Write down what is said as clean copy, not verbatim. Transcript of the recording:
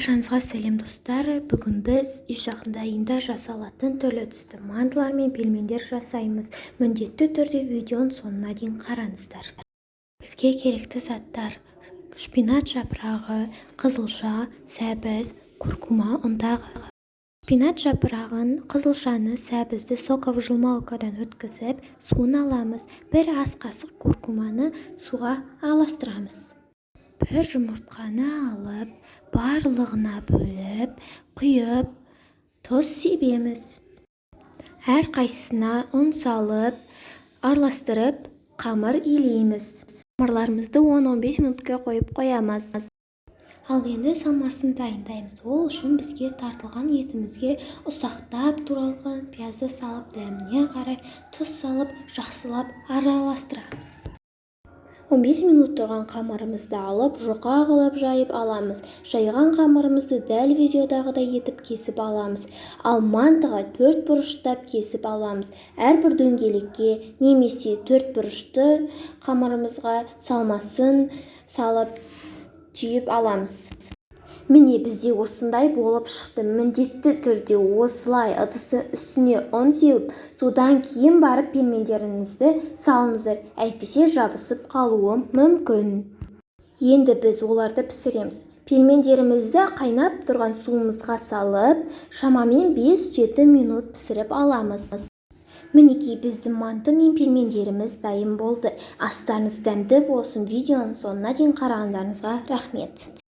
Баршаңызға сәлем достар. Бүгін біз үй жағдайында жасалатын түрлі түсті мантылар мен пельмендер жасаймыз. Міндетті түрде видеоның соңына дейін қараңыздар. Бізге керекті заттар: шпинат жапырағы, қызылша, сәбіз, куркума, ұнтағы. Шпинат жапырағын, қызылшаны, сәбізді соковыжималкадан өткізіп, суын аламыз. Бір ас қасық куркуманы суға араластырамыз. Бір жұмыртқаны алып, барлығына бөліп, құйып, тұз себеміз. Әр қайсысына ұн салып, араластырып, қамыр илейміз. Қамырларымызды 10-15 минутқа қойып қоямыз. Ал енді салмасын дайындаймыз. Ол үшін бізге тартылған етімізге ұсақтап туралған пиязды салып, дәміне қарай тұз салып, жақсылап араластырамыз. 15 минут тұрған қамырымызды алып, жұқа қылып жайып аламыз. Жайған қамырымызды дәл видеодағыдай етіп кесіп аламыз. Ал мантыға 4 бұрыштап кесіп аламыз. Әрбір дөңгелекке немесе 4 бұрышты қамырымызға салмасын салып түйіп аламыз. Міне бізде осындай болып шықты. Міндетті түрде осылай ыдыстың үстіне ұн сеуіп, содан кейін барып пельмендеріңізді салыңыздар, әйтпесе жабысып қалуы мүмкін. Енді біз оларды пісіреміз. Пельмендерімізді қайнап тұрған суымызға салып, шамамен 5-7 минут пісіріп аламыз. Мінекей біздің манты мен пельмендеріміз дайын болды. Астарыңыз дәмді болсын. Видеоның соңына дейін қарағандарыңызға рахмет.